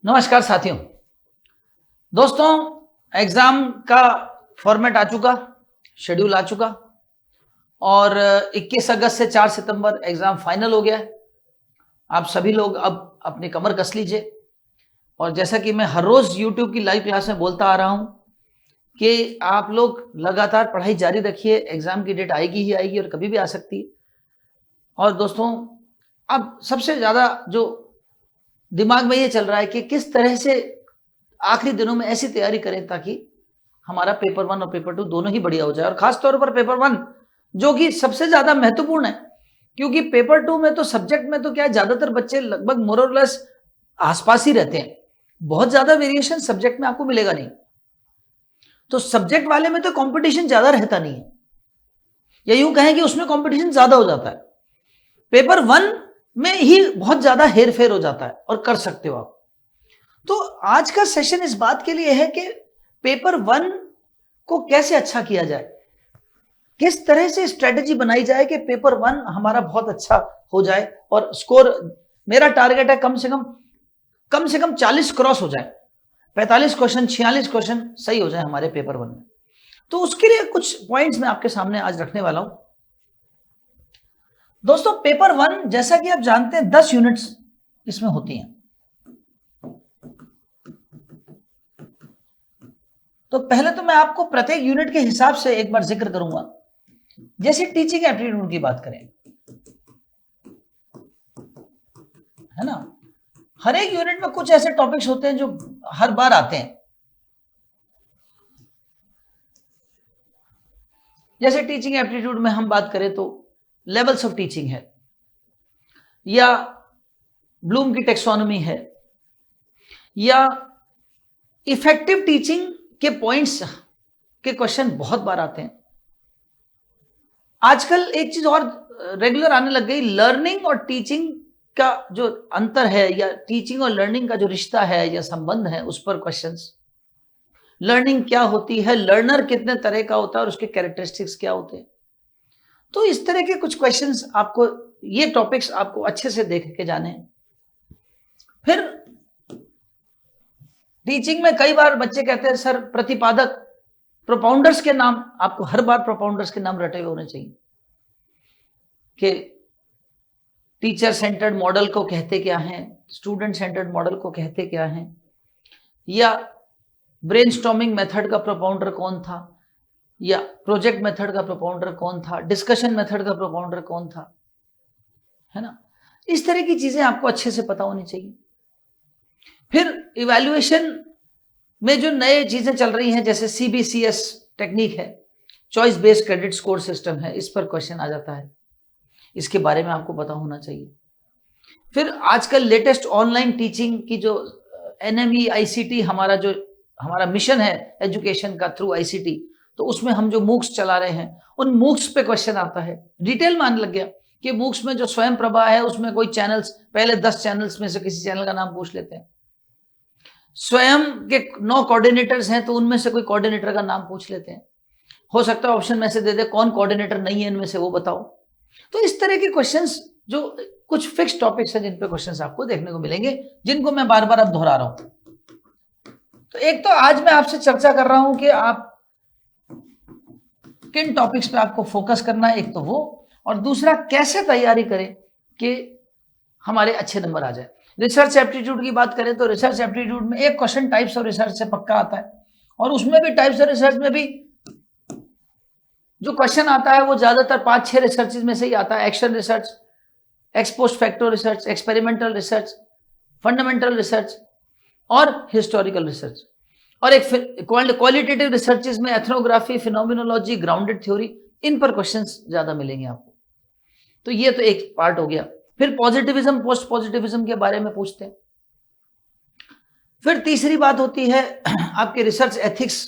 नमस्कार साथियों। दोस्तों, एग्जाम का फॉर्मेट आ चुका, शेड्यूल आ चुका और 21 अगस्त से 4 सितंबर एग्जाम फाइनल हो गया है। आप सभी लोग अब अपनी कमर कस लीजिए और जैसा कि मैं हर रोज यूट्यूब की लाइव क्लास में बोलता आ रहा हूं कि आप लोग लगातार पढ़ाई जारी रखिए। एग्जाम की डेट आएगी ही आएगी और कभी भी आ सकती है। और दोस्तों, अब सबसे ज्यादा जो दिमाग में ये चल रहा है कि किस तरह से आखिरी दिनों में ऐसी तैयारी करें ताकि हमारा पेपर 1 और पेपर 2 दोनों ही बढ़िया हो जाए। और खास तौर पर पेपर 1 जो कि सबसे ज्यादा महत्वपूर्ण है, क्योंकि पेपर 2 में तो सब्जेक्ट में तो क्या है, ज्यादातर बच्चे लगभग मोर और लेस आसपास ही रहते हैं। बहुत ज्यादा वेरिएशन सब्जेक्ट में आपको मिलेगा नहीं। तो सब्जेक्ट वाले में तो कंपटीशन ज्यादा रहता नहीं है, या यूं कहें कि उसमें कंपटीशन ज्यादा हो जाता है। पेपर 1 में ही बहुत ज्यादा हेर फेर हो जाता है और कर सकते हो आप। तो आज का सेशन इस बात के लिए है कि पेपर 1 को कैसे अच्छा किया जाए, किस तरह से स्ट्रेटेजी बनाई जाए कि पेपर 1 हमारा बहुत अच्छा हो जाए और स्कोर, मेरा टारगेट है कम से कम 40 क्रॉस हो जाए, 45 क्वेश्चन 46 क्वेश्चन सही हो जाए हमारे पेपर 1 में। तो उसके लिए कुछ पॉइंट्स मैं आपके सामने आज रखने वाला हूं। दोस्तों, पेपर 1 जैसा कि आप जानते हैं 10 यूनिट्स इसमें होती हैं। तो पहले तो मैं आपको प्रत्येक यूनिट के हिसाब से एक बार जिक्र करूंगा। जैसे टीचिंग एप्टीट्यूड की बात करें, है ना, हर एक यूनिट में कुछ ऐसे टॉपिक्स होते हैं जो हर बार आते हैं। जैसे टीचिंग एप्टीट्यूड में हम बात करें तो लेवल्स ऑफ टीचिंग है, या ब्लूम की टेक्सोनॉमी है, या इफेक्टिव टीचिंग के पॉइंट्स के क्वेश्चन बहुत बार आते हैं। आजकल एक चीज और रेगुलर आने लग गई, लर्निंग और टीचिंग का जो अंतर है, या टीचिंग और लर्निंग का जो रिश्ता है या संबंध है, उस पर क्वेश्चंस। लर्निंग क्या होती है, लर्नर कितने तरह का होता है और उसके कैरेक्टरिस्टिक्स क्या होते हैं। तो इस तरह के कुछ क्वेश्चंस आपको, ये टॉपिक्स आपको अच्छे से देख के जाने हैं। फिर टीचिंग में कई बार बच्चे कहते हैं सर प्रतिपादक, प्रोपाउंडर्स के नाम, आपको हर बार प्रोपाउंडर्स के नाम रटे हुए होने चाहिए कि टीचर सेंटर्ड मॉडल को कहते क्या हैं, स्टूडेंट सेंटर्ड मॉडल को कहते क्या हैं, या ब्रेनस्टॉर्मिंग मेथड का प्रोपाउंडर कौन था, या प्रोजेक्ट मेथड का प्रोपाउंडर कौन था, डिस्कशन मेथड का प्रोपाउंडर कौन था, है ना। इस तरह की चीजें आपको अच्छे से पता होनी चाहिए। फिर इवैल्यूएशन में जो नए चीजें चल रही हैं, जैसे CBCS टेक्निक है, choice based credit score system है, इस पर क्वेश्चन आ जाता है, इसके बारे में आपको पता होना चाहिए। फिर आजकल लेटेस्ट ऑनलाइन टीचिंग की जो NME ICT हमारा मिशन है एजुकेशन का थ्रू ICT, तो उसमें हम जो मूक्स चला रहे हैं, उन मूक्स पे क्वेश्चन आता है। डिटेल में आने लग गया कि मूक्स में जो स्वयं प्रभा है उसमें कोई चैनल्स, पहले 10 चैनल्स में से किसी चैनल का नाम पूछ लेते हैं। स्वयं के 9 कोऑर्डिनेटर्स हैं तो उनमें से कोई कोऑर्डिनेटर का नाम पूछ लेते हैं। हो सकता है ऑप्शन में से दे दे कौन कोऑर्डिनेटर नहीं है इनमें से, वो बताओ। तो इस तरह के क्वेश्चंस, जो कुछ फिक्स टॉपिक्स हैं जिन पे क्वेश्चंस आपको देखने को मिलेंगे, जिनको मैं बार बार अब दोहरा रहा हूं। तो एक तो आज मैं आपसे चर्चा कर रहा हूं कि आप किन टॉपिक्स पे आपको फोकस करना है, एक तो वो, और दूसरा कैसे तैयारी करें कि हमारे अच्छे नंबर आ जाए। रिसर्च एप्टीट्यूड की बात करें तो रिसर्च एप्टीट्यूड में एक क्वेश्चन टाइप्स ऑफ रिसर्च से पक्का आता है, और उसमें भी टाइप्स ऑफ रिसर्च में भी जो क्वेश्चन आता है वो ज्यादातर 5-6 रिसर्चेज में से ही आता है। Action research, ex post factor research, experimental research, fundamental research और हिस्टोरिकल रिसर्च। और एक क्वालिटेटिव रिसर्चेज में एथनोग्राफी, फिनोमिनोलॉजी, ग्राउंडेड थ्योरी, इन पर क्वेश्चंस ज्यादा मिलेंगे आपको। तो ये तो एक पार्ट हो गया। फिर पॉजिटिविज्म, पोस्ट पॉजिटिविज्म के बारे में पूछते हैं। फिर तीसरी बात होती है आपके रिसर्च एथिक्स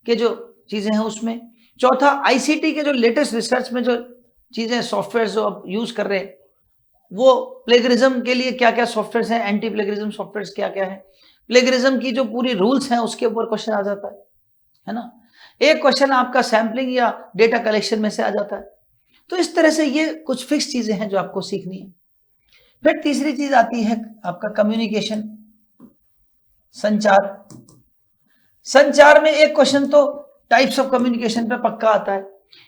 के जो चीजें हैं उसमें। चौथा, ICT के जो लेटेस्ट रिसर्च में जो चीजें, सॉफ्टवेयर जो आप यूज कर रहे हैं, वो प्लेगरिज्म के लिए क्या क्या सॉफ्टवेयर हैं, एंटी प्लेगरिज्म सॉफ्टवेयर क्या क्या है, प्लेगरिज्म की जो पूरी रूल्स हैं उसके ऊपर क्वेश्चन आ जाता है ना। एक क्वेश्चन आपका सैंपलिंग या डेटा कलेक्शन में से आ जाता है। तो इस तरह से ये कुछ फिक्स चीजें हैं जो आपको सीखनी है। फिर तीसरी चीज आती है आपका कम्युनिकेशन। संचार। संचार में एक क्वेश्चन तो टाइप्स ऑफ कम्युनिकेशन पे पक्का आता है,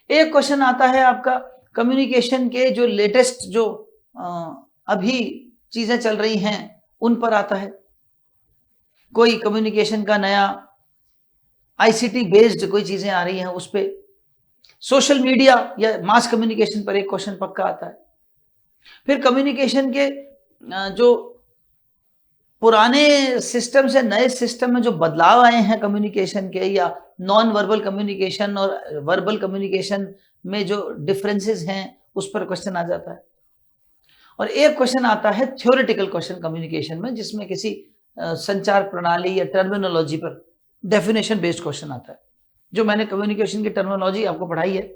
एक क्वेश्चन आता है आपका कम्युनिकेशन के जो लेटेस्ट जो अभी चीजें चल रही हैं उन पर आता है, कोई कम्युनिकेशन का नया आईसीटी बेस्ड कोई चीजें आ रही हैं उस पे, सोशल मीडिया या मास कम्युनिकेशन पर एक क्वेश्चन पक्का आता है। फिर कम्युनिकेशन के जो पुराने सिस्टम से नए सिस्टम में जो बदलाव आए हैं कम्युनिकेशन के, या नॉन वर्बल कम्युनिकेशन और वर्बल कम्युनिकेशन में जो डिफरेंसेस हैं उस पर क्वेश्चन आ जाता है। और एक क्वेश्चन आता है थ्योरेटिकल क्वेश्चन कम्युनिकेशन में, जिसमें किसी संचार प्रणाली या टर्मिनोलॉजी पर डेफिनेशन बेस्ड क्वेश्चन आता है। जो मैंने कम्युनिकेशन की टर्मिनोलॉजी आपको पढ़ाई है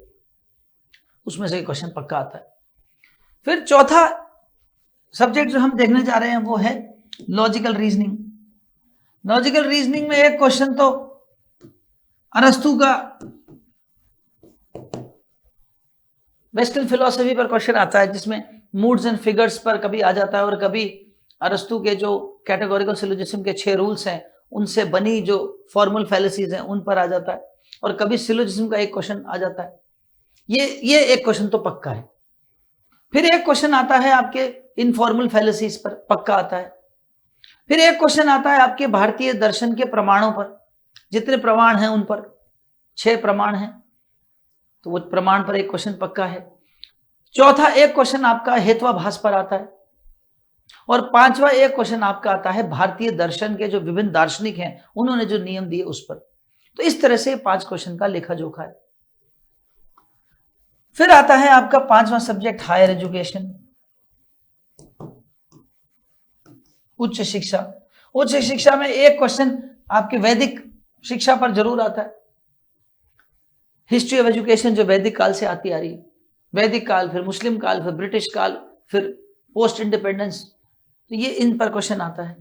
उसमें से क्वेश्चन पक्का आता है। फिर चौथा सब्जेक्ट जो हम देखने जा रहे हैं वो है लॉजिकल रीजनिंग। लॉजिकल रीजनिंग में एक क्वेश्चन तो अरस्तु का वेस्टर्न फिलॉसफी पर क्वेश्चन आता है, जिसमें मूड्स एंड फिगर्स पर कभी आ जाता है, और कभी अरस्तु के जो कैटेगोरिकल सिलोजिज्म के 6 रूल्स हैं उनसे बनी जो फॉर्मल फैलेसीज हैं उन पर आ जाता है, और कभी सिलोजिज्म का एक क्वेश्चन आ जाता है। ये एक क्वेश्चन तो पक्का है। फिर एक क्वेश्चन आता है आपके इनफॉर्मल फैलेसीज पर, पक्का आता है। फिर एक क्वेश्चन आता है आपके भारतीय दर्शन के प्रमाणों पर, जितने प्रमाण हैं उन पर 6 प्रमाण हैं तो वो प्रमाण पर एक क्वेश्चन पक्का है। चौथा एक क्वेश्चन आपका हेत्वाभास पर आता है, और पांचवा एक क्वेश्चन आपका आता है भारतीय दर्शन के जो विभिन्न दार्शनिक हैं उन्होंने जो नियम दिए उस पर। तो इस तरह से 5 क्वेश्चन का लेखा जोखा है। फिर आता है आपका 5वां सब्जेक्ट हायर एजुकेशन, उच्च शिक्षा। उच्च शिक्षा में एक क्वेश्चन आपके वैदिक शिक्षा पर जरूर आता है, हिस्ट्री ऑफ एजुकेशन जो वैदिक काल से आती आ रही है, वैदिक काल, फिर मुस्लिम काल, फिर ब्रिटिश काल, फिर पोस्ट इंडिपेंडेंस, तो ये इन पर क्वेश्चन आता है।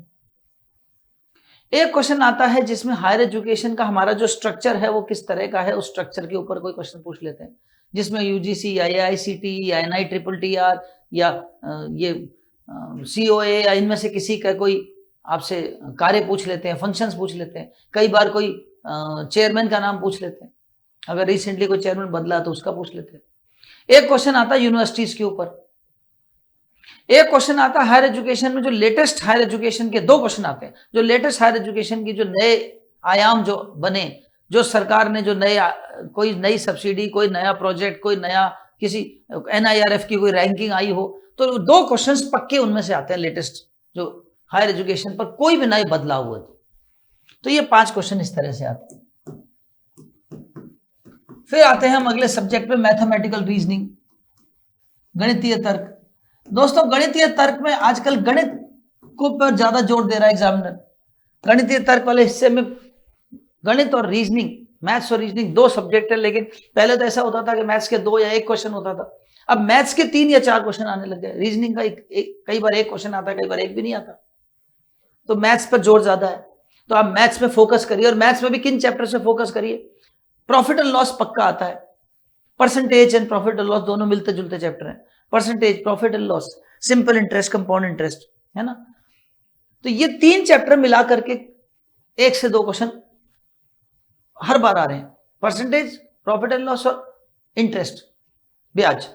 एक क्वेश्चन आता है जिसमें हायर एजुकेशन का हमारा जो स्ट्रक्चर है वो किस तरह का है, उस स्ट्रक्चर के ऊपर कोई क्वेश्चन पूछ लेते हैं, जिसमें यूजीसी या एआईसीटी या NITTR या ये COA या इनमें से किसी का कोई आपसे कार्य पूछ लेते हैं, फंक्शंस पूछ लेते हैं, कई बार कोई चेयरमैन का नाम पूछ लेते हैं, अगर रिसेंटली कोई चेयरमैन बदला तो उसका पूछ लेते हैं। एक क्वेश्चन आता है यूनिवर्सिटीज के ऊपर। एक क्वेश्चन आता है हायर एजुकेशन में जो लेटेस्ट हायर एजुकेशन के 2 क्वेश्चन आते हैं, जो लेटेस्ट हायर एजुकेशन की जो नए आयाम जो बने, जो सरकार ने जो नए कोई नई सब्सिडी, कोई नया प्रोजेक्ट, कोई नया किसी NIRF की कोई रैंकिंग आई हो, तो 2 क्वेश्चंस पक्के उनमें से आते हैं लेटेस्ट जो हायर एजुकेशन पर कोई भी नए बदलाव हुए तो ये 5 क्वेश्चन इस तरह से आते हैं। फिर आते हैं हम अगले सब्जेक्ट पे, मैथमेटिकल रीजनिंग, गणितीय तर्क। दोस्तों गणितीय तर्क में आजकल गणित को पर ज्यादा जोर दे रहा है एग्जामिनर। गणितीय तर्क वाले हिस्से में गणित और रीजनिंग, मैथ्स और रीजनिंग 2 सब्जेक्ट है, लेकिन पहले तो ऐसा होता था कि मैथ्स के 2 या 1 क्वेश्चन होता था, अब मैथ्स के 3 या 4 क्वेश्चन आने लग गए। रीजनिंग का कई बार 1 क्वेश्चन आता है, कई बार 1 भी नहीं आता, तो मैथ्स पर जोर ज्यादा है। तो आप मैथ्स में फोकस करिए, और मैथ्स में भी किन चैप्टर से फोकस करिए। प्रॉफिट एंड लॉस पक्का आता है, percentage and profit and loss दोनों मिलते जुलते चैप्टर हैं, percentage, profit and loss, simple interest, compound interest, है ना। तो ये 3 चैप्टर मिला करके 1 से 2 क्वेश्चन हर बार आ रहे हैं, परसेंटेज, प्रॉफिट एंड लॉस और इंटरेस्ट, ब्याज।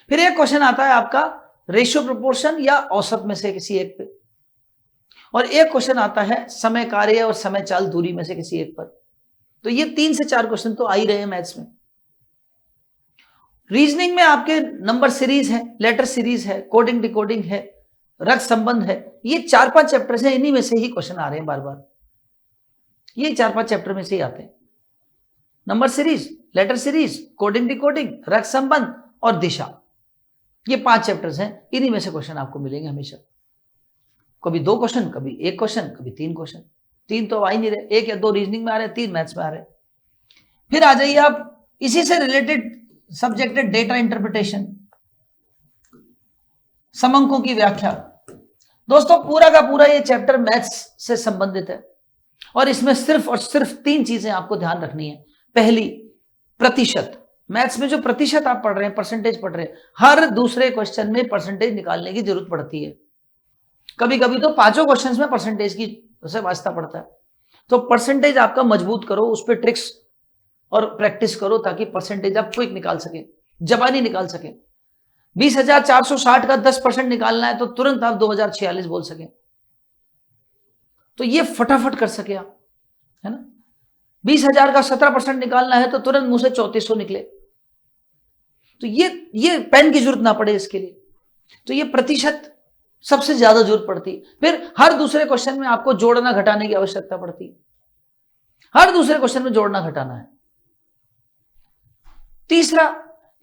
फिर एक क्वेश्चन आता है आपका रेशियो प्रोपोर्शन या औसत में से किसी एक पे, और एक क्वेश्चन आता है समय कार्य और समय चाल दूरी में से किसी एक पर। तो ये 3 से 4 क्वेश्चन तो आ ही रहे हैं मैथ्स में। रीजनिंग में आपके नंबर सीरीज है, लेटर सीरीज है, कोडिंग डिकोडिंग है, रक्त संबंध है, ये 4-5 चैप्टर से इन्हीं में से ही क्वेश्चन आ रहे हैं बार बार, ये 4-5 चैप्टर में से ही आते हैं। Number series, letter series, coding decoding, रक्त संबंध और दिशा, ये 5 चैप्टर्स हैं, इन्हीं में से क्वेश्चन आपको मिलेंगे हमेशा। कभी 2 क्वेश्चन, कभी 1 क्वेश्चन, कभी 3 क्वेश्चन। 3 तो आ ही नहीं रहे, 1 या 2 रीजनिंग में आ रहे हैं, 3 मैथ्स में आ रहे हैं। फिर आ जाइए आप इसी से रिलेटेड सब्जेक्ट है डेटा इंटरप्रिटेशन, समंकों की व्याख्या। दोस्तों पूरा का पूरा ये चैप्टर मैथ्स से संबंधित है, और इसमें सिर्फ और सिर्फ 3 चीजें आपको ध्यान रखनी है। पहली, प्रतिशत। मैथ्स में जो प्रतिशत आप पढ़ रहे हैं, परसेंटेज पढ़ रहे हैं, हर दूसरे क्वेश्चन में परसेंटेज निकालने की जरूरत पड़ती है। कभी कभी तो 5 क्वेश्चन में परसेंटेज की उसे वास्ता पड़ता है। तो परसेंटेज आपका मजबूत करो, उस पर ट्रिक्स और प्रैक्टिस करो ताकि परसेंटेज आप क्विक निकाल सके, जबानी निकाल सके। 20,460 का 10% निकालना है तो तुरंत आप 2046 बोल सके, तो ये फटाफट कर सके आप, है ना। 20,000 का 17% निकालना है तो तुरंत मुंह से 3400 निकले, तो ये पेन की जरूरत ना पड़े इसके लिए। तो ये प्रतिशत सबसे ज्यादा जरूरत पड़ती। फिर हर दूसरे क्वेश्चन में आपको जोड़ना घटाने की आवश्यकता पड़ती, हर दूसरे क्वेश्चन में जोड़ना घटाना है। तीसरा,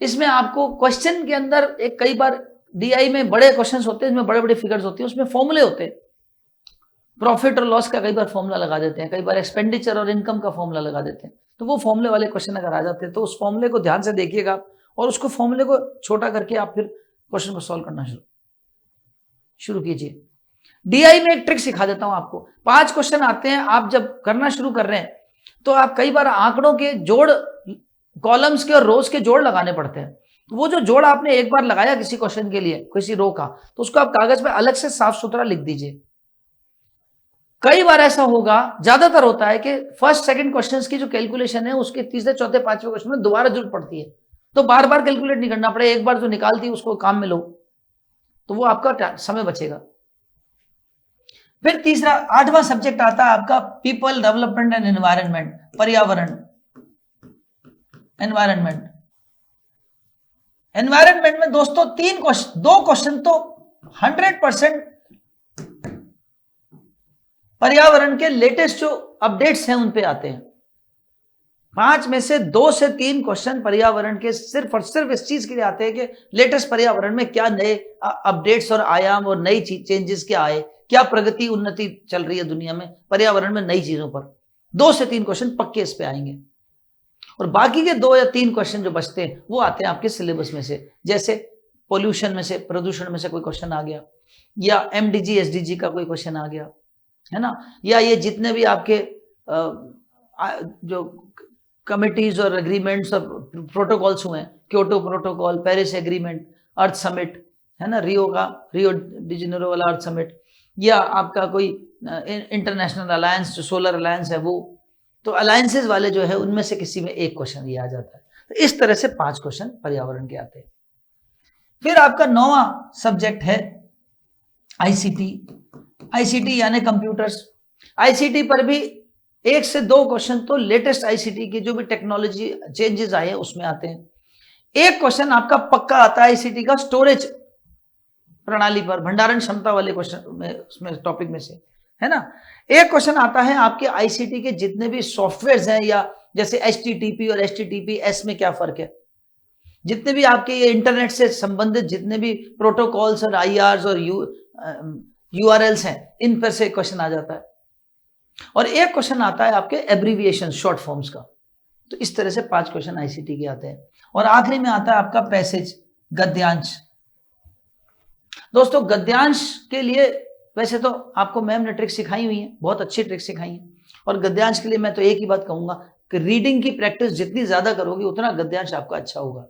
इसमें आपको क्वेश्चन के अंदर एक कई बार डीआई में बड़े क्वेश्चंस होते हैं, इसमें बड़े बड़े फिगर्स होती है, उसमें फॉर्मूले होते हैं। प्रॉफिट और लॉस का कई बार फॉर्मूला लगा देते हैं, कई बार एक्सपेंडिचर और इनकम का फॉर्मूला लगा देते हैं। तो वो फॉर्मूले वाले क्वेश्चन अगर आ जाते हैं तो उस फॉर्मूले को ध्यान से देखिएगा और उसको फॉर्मूले को छोटा करके आप फिर क्वेश्चन को सॉल्व करना शुरू कीजिए। डीआई में एक ट्रिक सिखा देता हूं आपको। 5 क्वेश्चन आते हैं, आप जब करना शुरू कर रहे हैं तो आप कई बार आंकड़ों के जोड़, कॉलम्स के और रोज के जोड़ लगाने पड़ते हैं। तो वो जो जोड़ आपने एक बार लगाया किसी क्वेश्चन के लिए, किसी रो का, तो उसको आप कागज पे अलग से साफ सुथरा लिख दीजिए। कई बार ऐसा होगा, ज्यादातर होता है कि फर्स्ट सेकंड क्वेश्चंस की जो कैलकुलेशन है उसके तीसरे चौथे पांचवें क्वेश्चन में दोबारा जरूरत पड़ती है, तो बार बार कैलकुलेट नहीं करना पड़े, एक बार जो निकालती है उसको काम में लो, तो वो आपका समय बचेगा। फिर तीसरा, 8वां सब्जेक्ट आता है आपका पीपल डेवलपमेंट एंड एनवायरनमेंट, पर्यावरण, एनवायरनमेंट। एनवायरनमेंट में दोस्तों 2 क्वेश्चन तो 100% पर्यावरण के लेटेस्ट जो अपडेट्स हैं उन पे आते हैं। 5 में से 2 से 3 क्वेश्चन पर्यावरण के सिर्फ और सिर्फ इस चीज के लिए आते हैं कि लेटेस्ट पर्यावरण में क्या नए अपडेट्स और आयाम और नई चेंजेस क्या आए, क्या प्रगति उन्नति चल रही है दुनिया में पर्यावरण में नई चीजों पर। 2 से 3 क्वेश्चन पक्के इस पे आएंगे, और बाकी के 2 या 3 क्वेश्चन जो बचते हैं वो आते हैं आपके सिलेबस में से, जैसे पोल्यूशन में से, प्रदूषण में से कोई क्वेश्चन आ गया, या एमडीजी एसडीजी का कोई क्वेश्चन आ गया, है ना, या ये जितने भी आपके जो कमिटीज और एग्रीमेंट्स और प्रोटोकॉल्स हुए हैं, क्योटो प्रोटोकॉल, पेरिस एग्रीमेंट, अर्थ समिट, है ना, रियो डी जेनेरो वाला अर्थ समिट, या आपका कोई इंटरनेशनल अलायंस जो सोलर अलायंस है वो, तो अलायंसेस वाले जो है उनमें से किसी में एक क्वेश्चन ये आ जाता है। तो इस तरह से 5 क्वेश्चन पर्यावरण के आते हैं। फिर आपका 9वां सब्जेक्ट है आईसीटी, आईसीटी यानी कंप्यूटर्स। आईसीटी पर भी 1 से 2 क्वेश्चन तो लेटेस्ट आईसीटी की जो भी टेक्नोलॉजी चेंजेस आए हैं उसमें आते हैं। एक क्वेश्चन आपका पक्का आता है आईसीटी का स्टोरेज प्रणाली पर, भंडारण क्षमता वाले क्वेश्चन में, उसमें टॉपिक में से, है ना। एक क्वेश्चन आता है आपके आईसीटी के जितने भी सॉफ्टवेयर हैं, या जैसे एचटीटीपी और एचटीटीपीएस में क्या फर्क है, जितने भी आपके ये इंटरनेट से संबंधित जितने भी प्रोटोकॉल्स और आईआर्स और यूआरएल्स हैं, इन पर से क्वेश्चन आ जाता है। और एक क्वेश्चन आता है आपके एब्रीविएशन, शॉर्ट फॉर्म्स का। तो इस तरह से 5 क्वेश्चन आईसीटी के आते हैं। और आखिरी में आता है आपका पैसेज, गद्यांश। दोस्तों गद्यांश के लिए वैसे तो आपको मैम ने ट्रिक सिखाई हुई है, बहुत अच्छी ट्रिक सिखाई है, और गद्यांश के लिए मैं तो एक ही बात कहूंगा कि रीडिंग की प्रैक्टिस जितनी ज्यादा करोगे उतना गद्यांश आपका अच्छा होगा।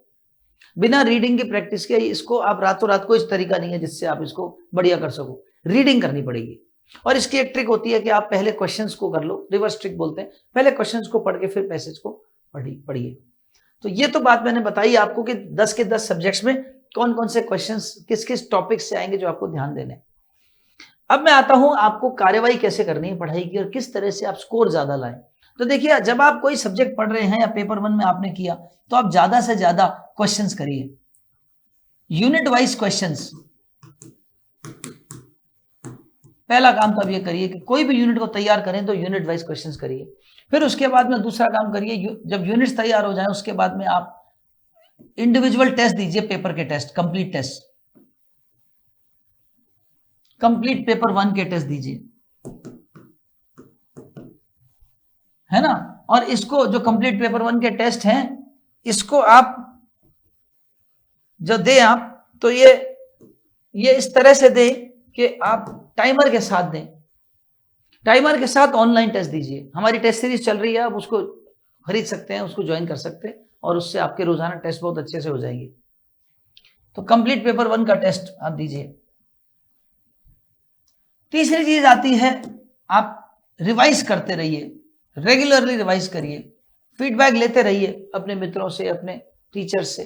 बिना रीडिंग की प्रैक्टिस के इसको आप रातों रात, कोई तरीका नहीं है जिससे आप इसको बढ़िया कर सको, रीडिंग करनी पड़ेगी। और इसकी एक ट्रिक होती है कि आप पहले क्वेश्चंस को कर लो, रिवर्स ट्रिक बोलते हैं, पहले क्वेश्चंस को पढ़ के फिर पैसेज को पढ़िए। तो ये तो बात मैंने बताई आपको कि 10 के 10 सब्जेक्ट्स में कौन कौन से क्वेश्चंस किस किस टॉपिक से आएंगे जो आपको ध्यान देने। अब मैं आता हूं आपको कार्यवाही कैसे करनी है पढ़ाई की और किस तरह से आप स्कोर ज्यादा लाएं। तो देखिए, जब आप कोई सब्जेक्ट पढ़ रहे हैं या पेपर 1 में आपने किया, तो आप ज्यादा से ज्यादा क्वेश्चंस करिए, यूनिट वाइज क्वेश्चंस। पहला काम तो आप ये करिए कि कोई भी यूनिट को तैयार करें तो यूनिट वाइज क्वेश्चंस करिए। फिर उसके बाद में दूसरा काम करिए, जब यूनिट्स तैयार हो जाएं उसके बाद में आप इंडिविजुअल टेस्ट दीजिए, पेपर के test, complete test, complete paper 1 के टेस्ट दीजिए, है ना। और इसको जो कंप्लीट पेपर 1 के टेस्ट हैं, इसको आप जो दें आप, तो ये इस तरह से दें कि आप टाइमर के साथ दें, टाइमर के साथ ऑनलाइन टेस्ट दीजिए। हमारी टेस्ट सीरीज चल रही है, आप उसको खरीद सकते हैं, उसको ज्वाइन कर सकते हैं, और उससे आपके रोजाना टेस्ट बहुत अच्छे से हो जाएंगे। तो कंप्लीट पेपर 1 का टेस्ट आप दीजिए। तीसरी चीज आती है, आप रिवाइज करते रहिए, रेगुलरली रिवाइज करिए, फीडबैक लेते रहिए अपने मित्रों से, अपने टीचर्स से।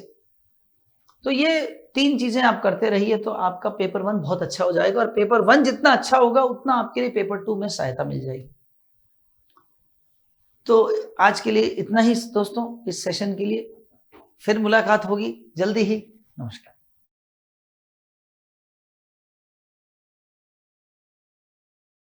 तो ये 3 चीजें आप करते रहिए तो आपका पेपर 1 बहुत अच्छा हो जाएगा, और पेपर 1 जितना अच्छा होगा उतना आपके लिए पेपर 2 में सहायता मिल जाएगी। तो आज के लिए इतना ही दोस्तों, इस सेशन के लिए। फिर मुलाकात होगी जल्दी ही। नमस्कार।